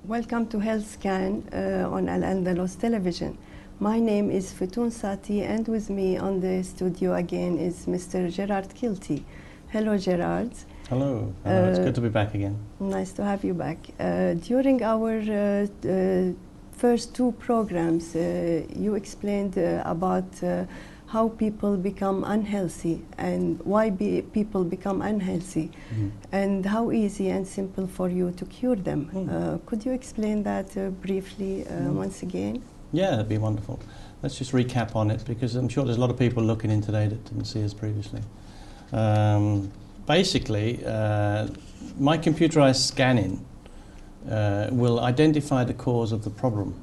Welcome to Health Scan on Andalus television. My name is Futun Sati, and with me on the studio again is Mr. Gerard Kielty. Hello, Gerard. Hello. Hello. It's good to be back again. Nice to have you back. During our first two programs, you explained about how people become unhealthy and why people become unhealthy, and how easy and simple for you to cure them. Could you explain that briefly once again? Yeah, that'd be wonderful. Let's just recap on it, because I'm sure there's a lot of people looking in today that didn't see us previously. Basically, my computerized scanning will identify the cause of the problem.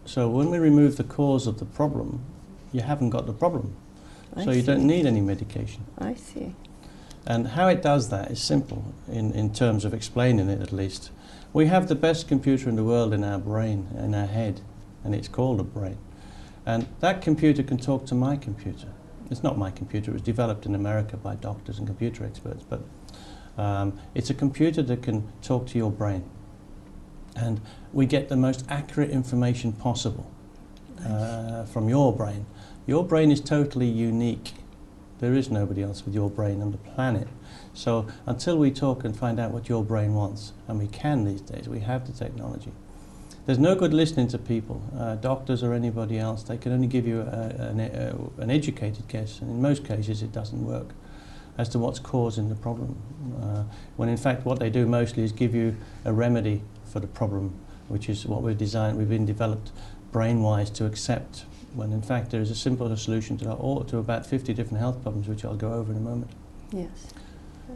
So when we remove the cause of the problem, you haven't got the problem. So you don't need any medication. I see. And how it does that is simple, in terms of explaining it at least. We have the best computer in the world in our brain, in our head, and it's called a brain. And that computer can talk to my computer. It's not my computer, it was developed in America by doctors and computer experts, but it's a computer that can talk to your brain. And we get the most accurate information possible from your brain. Your brain is totally unique. There is nobody else with your brain on the planet. So until we talk and find out what your brain wants, and we can these days, we have the technology. There's no good listening to people, doctors or anybody else. They can only give you an educated guess, and in most cases it doesn't work, as to what's causing the problem. When in fact what they do mostly is give you a remedy for the problem, which is what we've been developed brain-wise to accept, when in fact there is a simpler solution to about 50 different health problems, which I'll go over in a moment. Yes.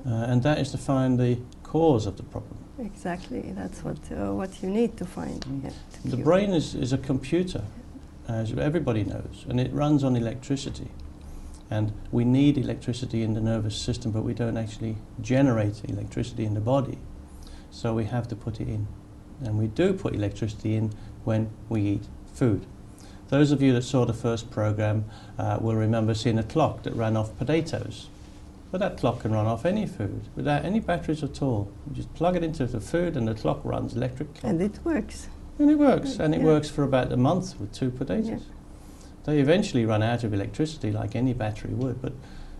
And that is to find the cause of the problem. Exactly, that's what you need to find. Yeah, the brain is a computer, as everybody knows, and it runs on electricity. And we need electricity in the nervous system, but we don't actually generate electricity in the body. So we have to put it in. And we do put electricity in when we eat food. Those of you that saw the first program will remember seeing a clock that ran off potatoes. But that clock can run off any food without any batteries at all. You just plug it into the food and the clock runs electric clock. And it works. And it works. And it works for about a month with 2 potatoes. Yeah. They eventually run out of electricity like any battery would. But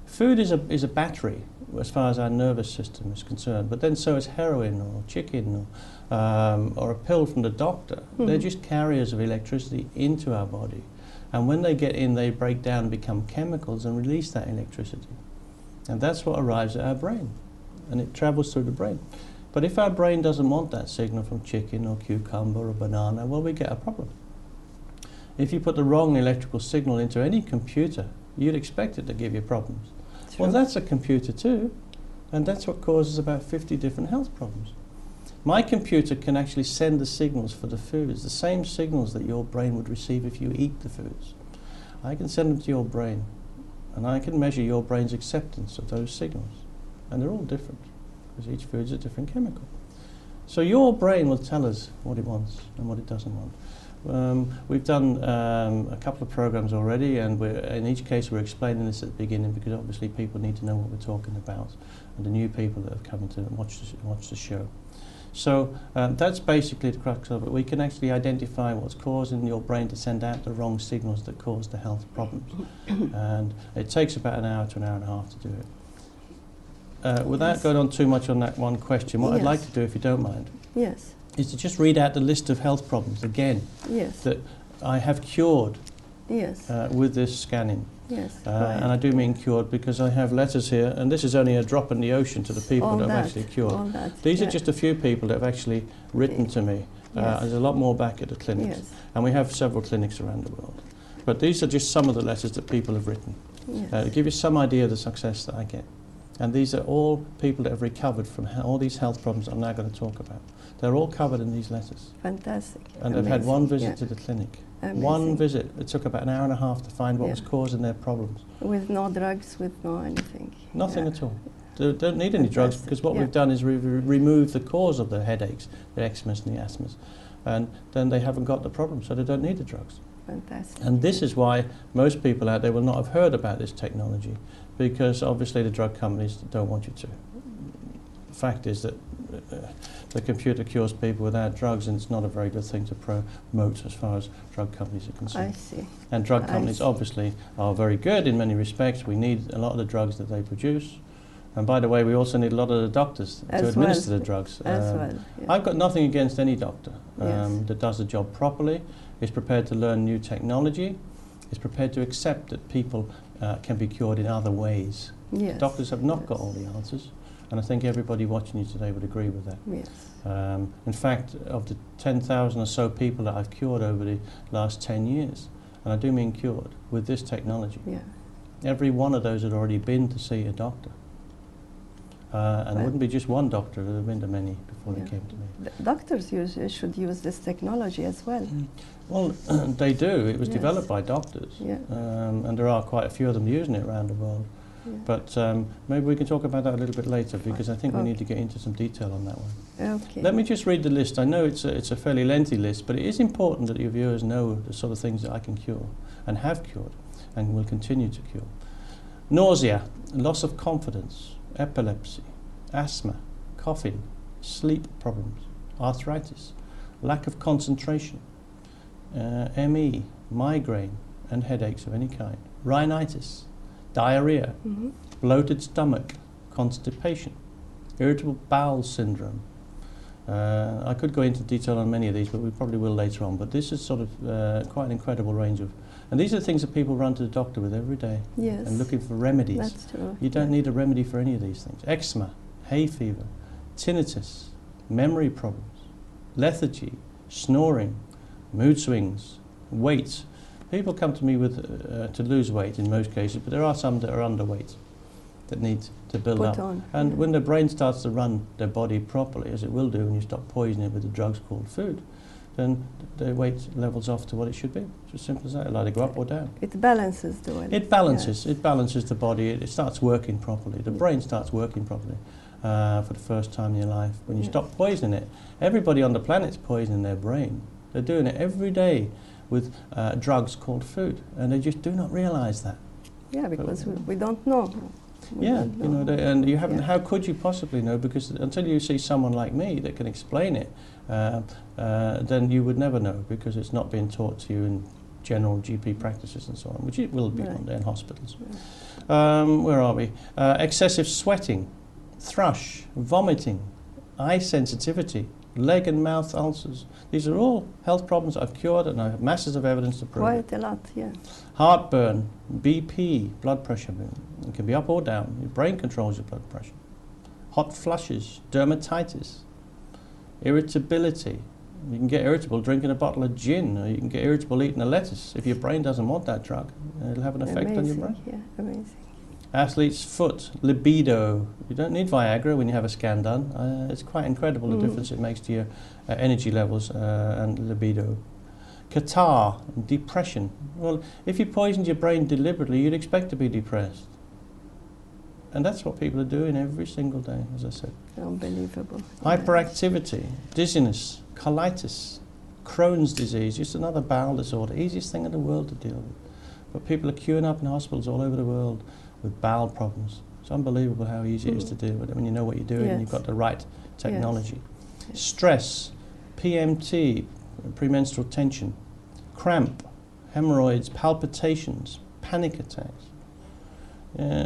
food is a battery as far as our nervous system is concerned. But then so is heroin or chicken or a pill from the doctor. They're just carriers of electricity into our body. And when they get in, they break down and become chemicals and release that electricity. And that's what arrives at our brain, and it travels through the brain. But if our brain doesn't want that signal from chicken or cucumber or banana, well, we get a problem. If you put the wrong electrical signal into any computer, you'd expect it to give you problems. True. Well, that's a computer too, and that's what causes about 50 different health problems. My computer can actually send the signals for the foods, the same signals that your brain would receive if you eat the foods. I can send them to your brain. And I can measure your brain's acceptance of those signals. And they're all different, because each food is a different chemical. So your brain will tell us what it wants and what it doesn't want. We've done a couple of programs already, and in each case we're explaining this at the beginning, because obviously people need to know what we're talking about, and the new people that have come to watch the show. So that's basically the crux of it. We can actually identify what's causing your brain to send out the wrong signals that cause the health problems. And it takes about an hour to an hour and a half to do it. Without going on too much on that one question, what I'd like to do, if you don't mind, is to just read out the list of health problems again that I have cured with this scanning. And I do mean cured, because I have letters here, and this is only a drop in the ocean to the people that I've actually cured. These are just a few people that have actually written to me. There's a lot more back at the clinics, and we have several clinics around the world. But these are just some of the letters that people have written to give you some idea of the success that I get. And these are all people that have recovered from all these health problems I'm now going to talk about. They're all covered in these letters. Fantastic. And they've had one visit to the clinic. Amazing. One visit. It took about an hour and a half to find what was causing their problems. With no drugs, with no anything. Nothing at all. They don't need any drugs, because what we've done is remove the cause of the headaches, the eczemas and the asthmas. And then they haven't got the problem, so they don't need the drugs. Fantastic. And this is why most people out there will not have heard about this technology, because obviously the drug companies don't want you to. The fact is that the computer cures people without drugs, and it's not a very good thing to promote as far as drug companies are concerned. I see. And drug companies obviously are very good in many respects. We need a lot of the drugs that they produce. And by the way, we also need a lot of the doctors to administer the drugs. I've got nothing against any doctor that does the job properly, is prepared to learn new technology, is prepared to accept that people can be cured in other ways. Yes. Doctors have not got all the answers, and I think everybody watching you today would agree with that. Yes. In fact, of the 10,000 or so people that I've cured over the last 10 years, and I do mean cured, with this technology, every one of those had already been to see a doctor. And it wouldn't be just one doctor, it would have been to many before they came to me. Doctors should use this technology as well. Well, they do. It was developed by doctors, and there are quite a few of them using it around the world. But maybe we can talk about that a little bit later, because I think we need to get into some detail on that one. Okay. Let me just read the list. I know it's a fairly lengthy list, but it is important that your viewers know the sort of things that I can cure, and have cured, and will continue to cure. Nausea, loss of confidence, epilepsy, asthma, coughing, sleep problems, arthritis, lack of concentration, ME, migraine and headaches of any kind, rhinitis, diarrhea, bloated stomach, constipation, irritable bowel syndrome. I could go into detail on many of these, but we probably will later on. But this is sort of quite an incredible range of, and these are things that people run to the doctor with every day and looking for remedies. That's true. You don't need a remedy for any of these things. Eczema, hay fever, tinnitus, memory problems, lethargy, snoring, mood swings, weight. People come to me with to lose weight in most cases, but there are some that are underweight that need to build up. And when the brain starts to run their body properly, as it will do when you stop poisoning it with the drugs called food, then the weight levels off to what it should be. It's as simple as that. It'll either go up or down. It balances the weight. It balances. It balances the body. It starts working properly. The brain starts working properly for the first time in your life. When you stop poisoning it, everybody on the planet's poisoning their brain. They're doing it every day with drugs called food, and they just do not realise that. Yeah, because we don't know. You know, and you haven't. How could you possibly know? Because until you see someone like me that can explain it, then you would never know, because it's not being taught to you in general GP practices and so on, which it will be one day in hospitals. Where are we? Excessive sweating, thrush, vomiting, eye sensitivity, leg and mouth ulcers. These are all health problems I've cured, and I have masses of evidence to prove Quite a lot, Heartburn, BP, blood pressure. It can be up or down. Your brain controls your blood pressure. Hot flushes, dermatitis, irritability. You can get irritable drinking a bottle of gin, or you can get irritable eating a lettuce. If your brain doesn't want that drug, it'll have an effect on your brain. Yeah, amazing. Athlete's foot, libido. You don't need Viagra when you have a scan done. It's quite incredible the difference it makes to your energy levels and libido. Catarrh, depression. Well, if you poisoned your brain deliberately, you'd expect to be depressed. And that's what people are doing every single day, as I said. Unbelievable. Hyperactivity, dizziness, colitis, Crohn's disease, just another bowel disorder. Easiest thing in the world to deal with. But people are queuing up in hospitals all over the world with bowel problems. It's unbelievable how easy it is to deal with it when you know what you're doing and you've got the right technology. Stress, PMT, premenstrual tension, cramp, hemorrhoids, palpitations, panic attacks,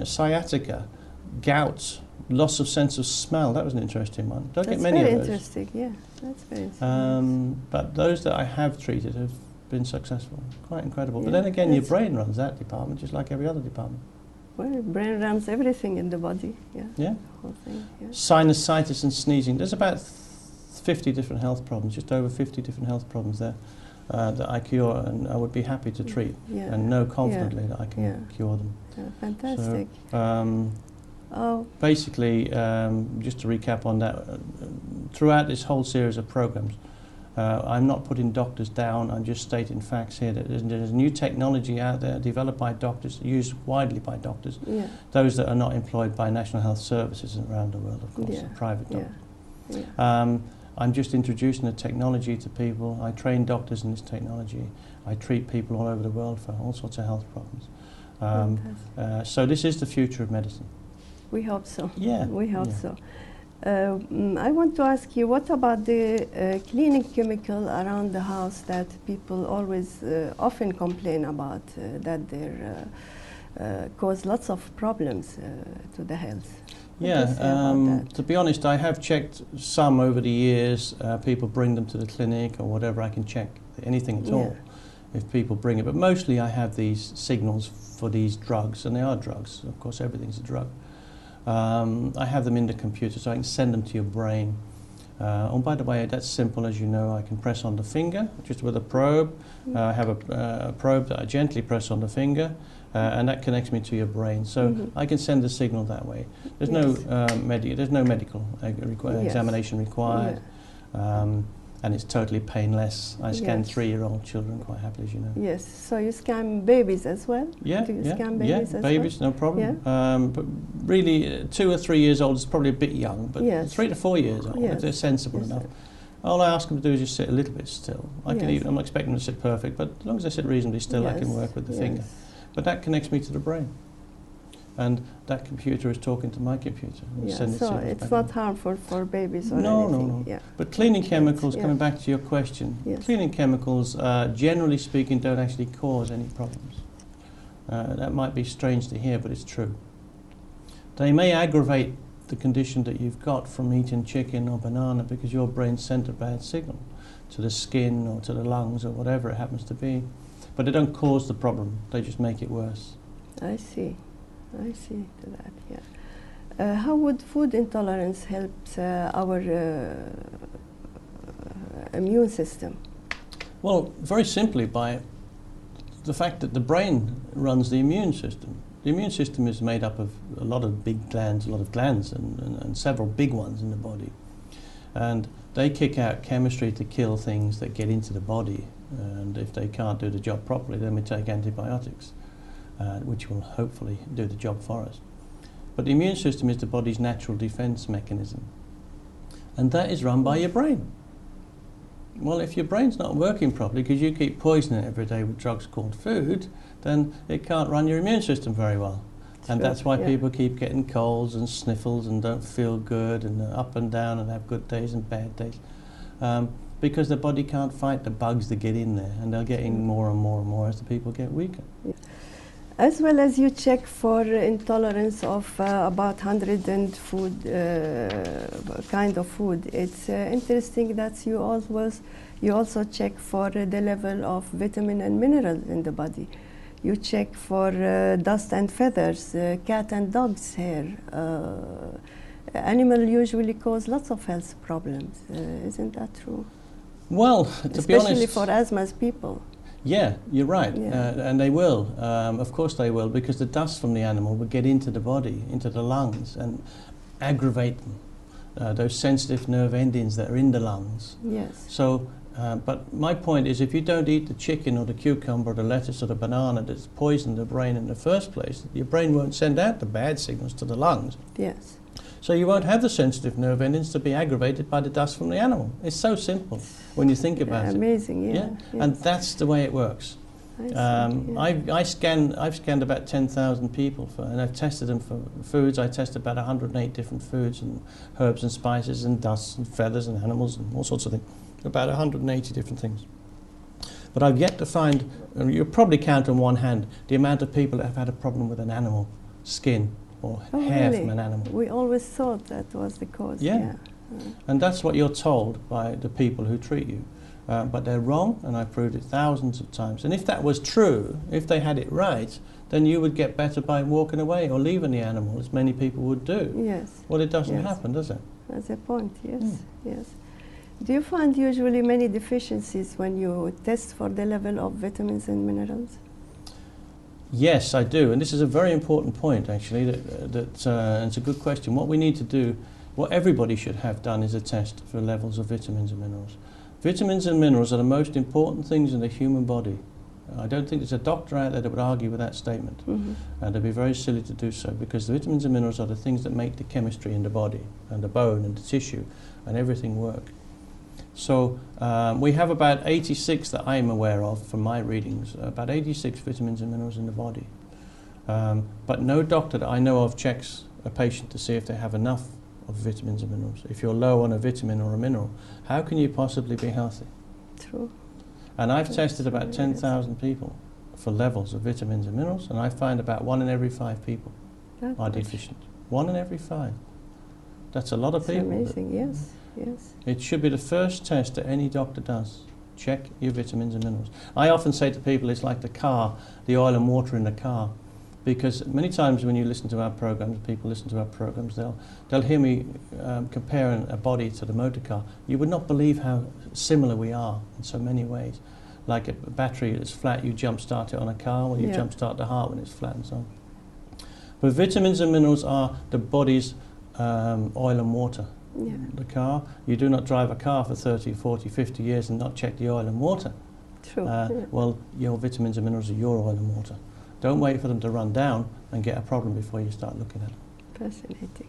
sciatica, gout, loss of sense of smell. That was an interesting one. Don't get many of those. That's very interesting, That's very interesting. But those that I have treated have been successful. Quite incredible. But then again, your brain runs that department just like every other department. Well, the brain runs everything in the body, Yeah. The whole thing, Sinusitis and sneezing. There's about 50 different health problems, just over 50 different health problems there that I cure, and I would be happy to treat and know confidently that I can cure them. Fantastic. So, basically, just to recap on that, throughout this whole series of programs, I'm not putting doctors down, I'm just stating facts here that there's new technology out there developed by doctors, used widely by doctors, those that are not employed by National Health Services around the world, of course, private doctors. I'm just introducing the technology to people. I train doctors in this technology. I treat people all over the world for all sorts of health problems. So this is the future of medicine. We hope so. Yeah. We hope so. I want to ask you, what about the cleaning chemical around the house that people always often complain about, that they cause lots of problems to the health? Yeah, to be honest, I have checked some over the years. People bring them to the clinic or whatever. I can check anything at all if people bring it. But mostly I have these signals for these drugs, and they are drugs. Of course, everything's a drug. I have them in the computer, so I can send them to your brain. Oh, by the way, that's simple, as you know. I can press on the finger, just with a probe. I have a probe that I gently press on the finger, and that connects me to your brain. So I can send a signal that way. There's no medical examination required. And it's totally painless. I scan 3-year-old children quite happily, as you know. Yes, so you scan babies as well? Yeah, Do you scan babies as babies, well? no problem. Yeah. But really, 2 or 3 years old is probably a bit young, but 3 to 4 years old, if they're sensible enough. All I ask them to do is just sit a little bit still. I can even, I'm not expecting them to sit perfect, but as long as they sit reasonably still, I can work with the finger. But that connects me to the brain. And that computer is talking to my computer. So it's not harmful for babies or anything? No. Yeah. But cleaning chemicals, coming back to your question, cleaning chemicals, generally speaking, don't actually cause any problems. That might be strange to hear, but it's true. They may aggravate the condition that you've got from eating chicken or banana because your brain sent a bad signal to the skin or to the lungs or whatever it happens to be. But they don't cause the problem, they just make it worse. I see to that, how would food intolerance help our immune system? Well, very simply by the fact that the brain runs the immune system. The immune system is made up of a lot of big glands, and several big ones in the body. And they kick out chemistry to kill things that get into the body. And if they can't do the job properly, then we take antibiotics. Which will hopefully do the job for us. But the immune system is the body's natural defense mechanism. And that is run by your brain. Well, if your brain's not working properly because you keep poisoning it every day with drugs called food, then it can't run your immune system very well. And that's why people keep getting colds and sniffles and don't feel good and are up and down and have good days and bad days. Because the body can't fight the bugs that get in there, and they're getting more and more and more as the people get weaker. As well as you check for intolerance of about 100 kind of food, it's interesting that you also check for the level of vitamin and minerals in the body. You check for dust and feathers, cat and dog's hair. Animal usually cause lots of health problems. Isn't that true? Well, to be honest, especially for asthmatic people. Yeah, you're right, and they will. Of course they will, because the dust from the animal will get into the body, into the lungs, and aggravate them, those sensitive nerve endings that are in the lungs. Yes. So, but my point is, if you don't eat the chicken or the cucumber or the lettuce or the banana that's poisoned the brain in the first place, your brain won't send out the bad signals to the lungs. Yes. So you won't have the sensitive nerve endings to be aggravated by the dust from the animal. It's so simple when you think about it. Amazing, yeah. Yes. And that's the way it works. I've scanned about 10,000 people, and I've tested them for foods. I tested about 108 different foods and herbs and spices and dust and feathers and animals and all sorts of things. About 180 different things. But I've yet to find, you'll probably count on one hand, the amount of people that have had a problem with an animal skin or hair from an animal. We always thought that was the cause. Yeah. And that's what you're told by the people who treat you. But they're wrong, and I've proved it thousands of times. And if that was true, if they had it right, then you would get better by walking away or leaving the animal, as many people would do. Yes. Well, it doesn't happen, does it? That's a point, yes. Yes. Do you find usually many deficiencies when you test for the level of vitamins and minerals? Yes, I do, and this is a very important point, actually. And it's a good question. What we need to do, what everybody should have done, is a test for levels of vitamins and minerals. Vitamins and minerals are the most important things in the human body. I don't think there's a doctor out there that would argue with that statement. And it'd be very silly to do so, because the vitamins and minerals are the things that make the chemistry in the body and the bone and the tissue and everything work. So we have about 86 that I'm aware of from my readings, about 86 vitamins and minerals in the body. But no doctor that I know of checks a patient to see if they have enough of vitamins and minerals. If you're low on a vitamin or a mineral, how can you possibly be healthy? True. And I've tested about 10,000 people for levels of vitamins and minerals, and I find about 1 in every 5 people are deficient. 1 in every 5. That's a lot of people. Amazing, yes, yes. It should be the first test that any doctor does. Check your vitamins and minerals. I often say to people it's like the car, the oil and water in the car. Because many times when you listen to our programs, people listen to our programs, they'll hear me comparing a body to the motor car. You would not believe how similar we are in so many ways. Like a battery that's flat, you jump start it on a car, or you jump start the heart when it's flat and so on. But vitamins and minerals are the body's oil and water. Yeah. The car, you do not drive a car for 30, 40, 50 years and not check the oil and water. True. Well, your vitamins and minerals are your oil and water. Don't wait for them to run down and get a problem before you start looking at them. Fascinating.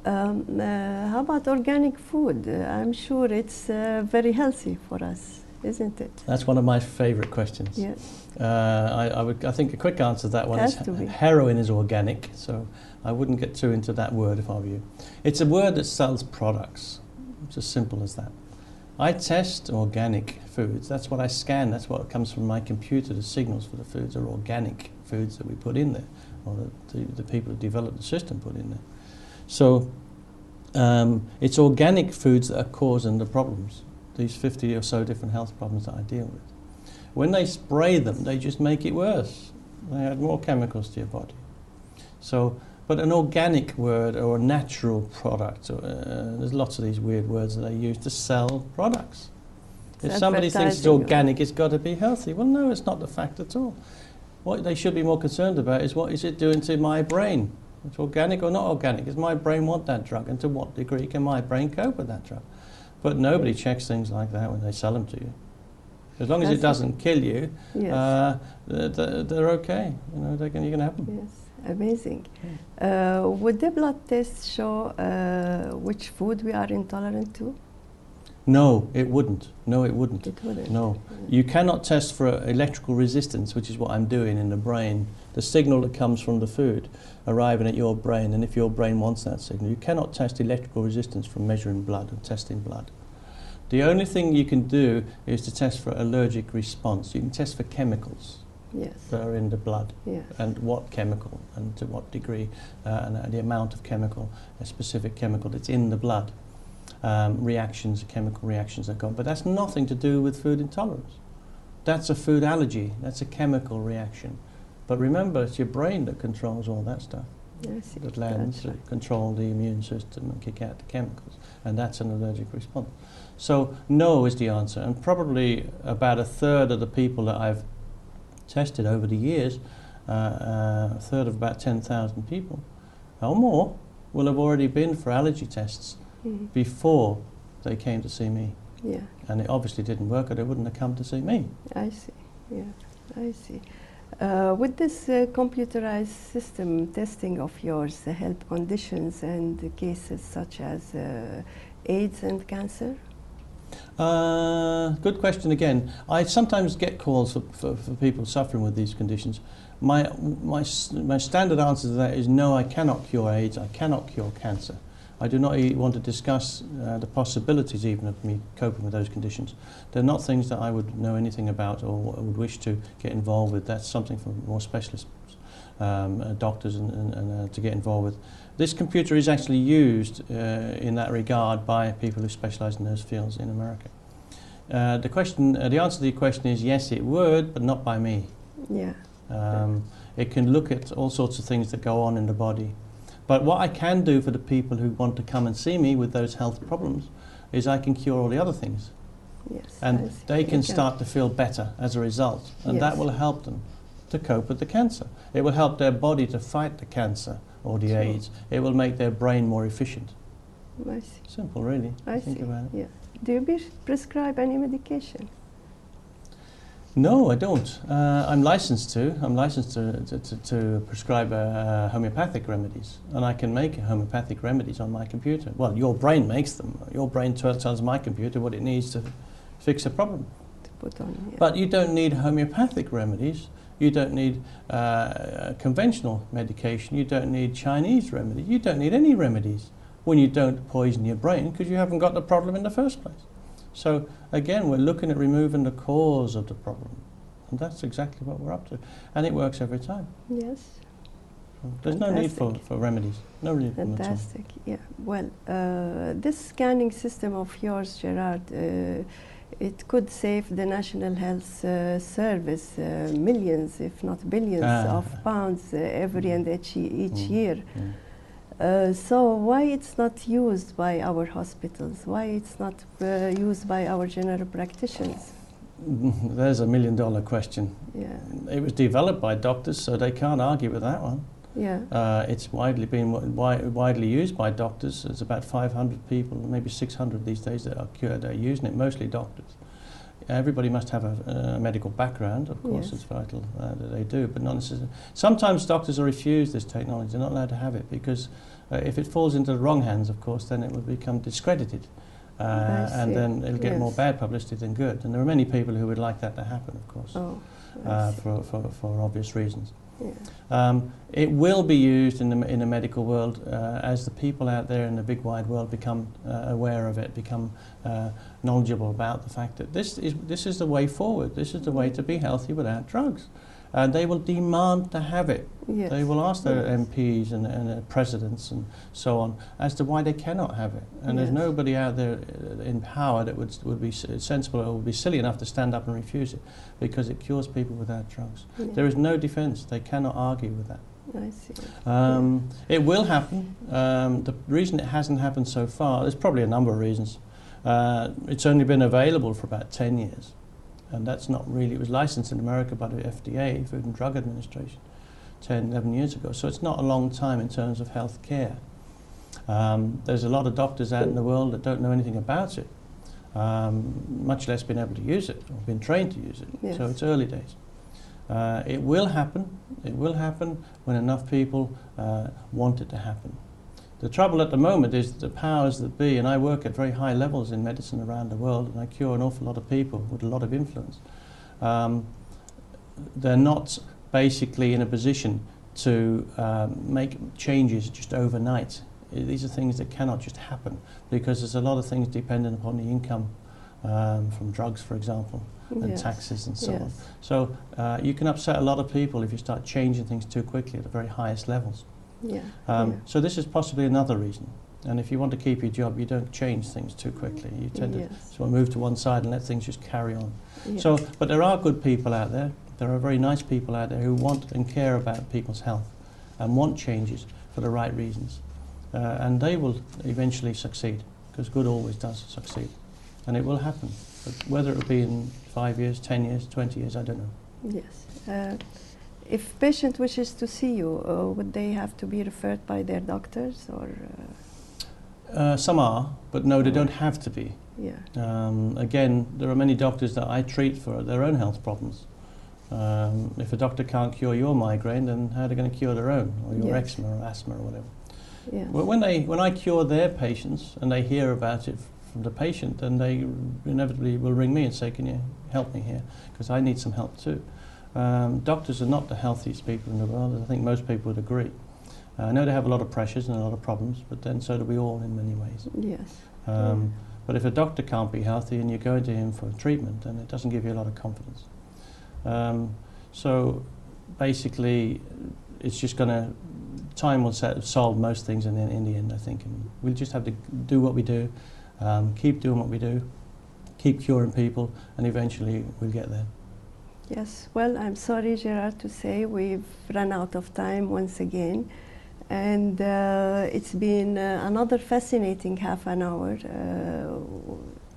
How about organic food? I'm sure it's very healthy for us, isn't it? That's one of my favourite questions. Yes. I think a quick answer to that one is heroin is organic, so I wouldn't get too into that word if I were you. It's a word that sells products. It's as simple as that. I test organic foods. That's what I scan. That's what comes from my computer. The signals for the foods are organic foods that we put in there, or the people who develop the system put in there. So it's organic foods that are causing the problems, these 50 or so different health problems that I deal with. When they spray them, they just make it worse. They add more chemicals to your body. So, but an organic word or a natural product, there's lots of these weird words that they use to sell products. If somebody thinks it's organic, it's got to be healthy. Well, no, it's not the fact at all. What they should be more concerned about is what is it doing to my brain? It's organic or not organic? Does my brain want that drug? And to what degree can my brain cope with that drug? But nobody checks things like that when they sell them to you. As long as it doesn't kill you, they're okay. You know, you can have them. Yes, amazing. Would the blood test show which food we are intolerant to? No, it wouldn't. No, it wouldn't. It wouldn't. No. You cannot test for electrical resistance, which is what I'm doing in the brain. The signal that comes from the food arriving at your brain, and if your brain wants that signal, you cannot test electrical resistance from measuring blood and testing blood. The only thing you can do is to test for allergic response. You can test for chemicals that are in the blood, and what chemical and to what degree, and the amount of chemical, a specific chemical that's in the blood. Reactions, chemical reactions that go on. But that's nothing to do with food intolerance. That's a food allergy. That's a chemical reaction. But remember, it's your brain that controls all that stuff. The glands that control the immune system and kick out the chemicals. And that's an allergic response. So no is the answer. And probably about a third of the people that I've tested over the years, a third of about 10,000 people or more, will have already been for allergy tests before they came to see me. Yeah. And it obviously didn't work, or they wouldn't have come to see me. I see. Yeah, I see. Would this computerized system testing of yours help conditions and cases such as AIDS and cancer? Good question again. I sometimes get calls for people suffering with these conditions. My standard answer to that is no, I cannot cure AIDS, I cannot cure cancer. I do not want to discuss the possibilities even of me coping with those conditions. They're not things that I would know anything about or would wish to get involved with. That's something for more specialists, doctors and to get involved with. This computer is actually used in that regard by people who specialise in those fields in America. The answer to the question is yes, it would, but not by me. Yeah. It can look at all sorts of things that go on in the body. But what I can do for the people who want to come and see me with those health problems is I can cure all the other things. Yes, and they can start to feel better as a result. And that will help them to cope with the cancer. It will help their body to fight the cancer or the AIDS. It will make their brain more efficient. I see. Simple, really. Think about it. Yeah. Do you prescribe any medication? No, I don't. I'm licensed to. I'm licensed to prescribe homeopathic remedies, and I can make homeopathic remedies on my computer. Well, your brain makes them. Your brain tells my computer what it needs to fix a problem. To put on, But you don't need homeopathic remedies. You don't need conventional medication. You don't need Chinese remedies. You don't need any remedies. when you don't poison your brain because you haven't got the problem in the first place. So again, we're looking at removing the cause of the problem, and that's exactly what we're up to, and it works every time. Yes. So there's no need for remedies. No need for them at all. Fantastic. Yeah. Well, this scanning system of yours, Gerard, it could save the National Health Service millions, if not billions, of pounds every and each year. So why it's not used by our hospitals? Why it's not used by our general practitioners? There's $1 million question. Yeah. It was developed by doctors, so they can't argue with that one. Yeah. It's widely used by doctors. There's about 500 people, maybe 600 these days that are using it, mostly doctors. Everybody must have a medical background, of course. Yes. It's vital that they do, but not necessarily. Sometimes doctors are refused this technology. They're not allowed to have it because if it falls into the wrong hands, of course, then it will become discredited. And then it'll get more bad publicity than good. And there are many people who would like that to happen, of course, for obvious reasons. Yeah. It will be used in the medical world as the people out there in the big wide world become aware of it, become knowledgeable about the fact that this is the way forward. This is the way to be healthy without drugs. And they will demand to have it. Yes. They will ask their MPs and their presidents and so on as to why they cannot have it. And there's nobody out there in power that would be sensible or would be silly enough to stand up and refuse it because it cures people without drugs. There is no defense. They cannot argue with that. I see. It will happen. The reason it hasn't happened so far, there's probably a number of reasons. It's only been available for about 10 years. And that's not really, it was licensed in America by the FDA, Food and Drug Administration, 10, 11 years ago. So it's not a long time in terms of health care. There's a lot of doctors out in the world that don't know anything about it, much less been able to use it or been trained to use it. Yes. So it's early days. It will happen. It will happen when enough people want it to happen. The trouble at the moment is the powers that be, and I work at very high levels in medicine around the world, and I cure an awful lot of people with a lot of influence. They're not basically in a position to make changes just overnight. These are things that cannot just happen because there's a lot of things dependent upon the income from drugs, for example, and taxes and so on. So you can upset a lot of people if you start changing things too quickly at the very highest levels. So this is possibly another reason. And if you want to keep your job, you don't change things too quickly. You tend to sort of move to one side and let things just carry on. So, but there are good people out there. There are very nice people out there who want and care about people's health and want changes for the right reasons. And they will eventually succeed because good always does succeed. And it will happen. But whether it will be in 5 years, 10 years, 20 years, I don't know. Yes. If patient wishes to see you, would they have to be referred by their doctors or? Some are, but no, they don't have to be. Yeah. Again, there are many doctors that I treat for their own health problems. If a doctor can't cure your migraine, then how are they going to cure their own, or your eczema or asthma or whatever? Yes. Well, when I cure their patients and they hear about it from the patient, then they inevitably will ring me and say, "Can you help me here? Because I need some help too." Doctors are not the healthiest people in the world. I think most people would agree. I know they have a lot of pressures and a lot of problems, but then so do we all in many ways. Yes. But if a doctor can't be healthy and you're going to him for treatment, then it doesn't give you a lot of confidence. So basically, it's just going to, time will solve most things in the end, I think. And we'll just have to do what we do, keep doing what we do, keep curing people, and eventually we'll get there. Yes, well, I'm sorry, Gerard, to say we've run out of time once again. And it's been another fascinating half an hour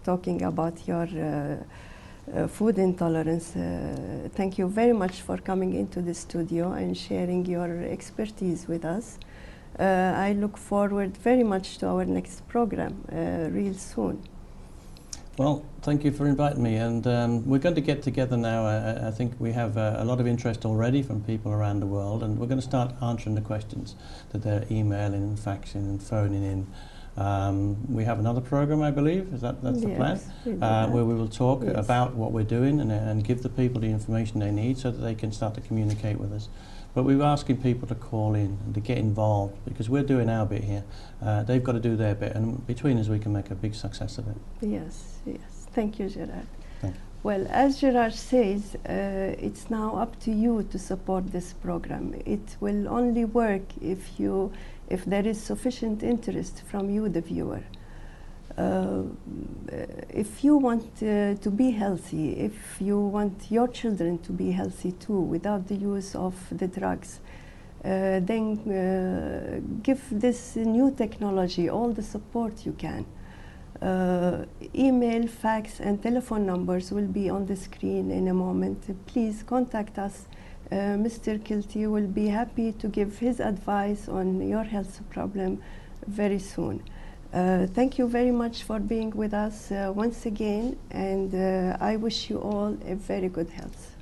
talking about your food intolerance. Thank you very much for coming into the studio and sharing your expertise with us. I look forward very much to our next program real soon. Well, thank you for inviting me, and we're going to get together now. I think we have a lot of interest already from people around the world, and we're going to start answering the questions that they're emailing and faxing and phoning in. We have another program, I believe, that's the plan, where we will talk about what we're doing and give the people the information they need so that they can start to communicate with us. But we're asking people to call in and to get involved, because we're doing our bit here. They've got to do their bit, and between us we can make a big success of it. Yes, yes. Thank you, Gerard. Thank you. Well, as Gerard says, it's now up to you to support this program. It will only work if there is sufficient interest from you, the viewer. If you want to be healthy, if you want your children to be healthy too, without the use of the drugs, then give this new technology all the support you can. Email, fax, and telephone numbers will be on the screen in a moment. Please contact us. Mr. Kielty will be happy to give his advice on your health problem very soon. Thank you very much for being with us once again, and I wish you all a very good health.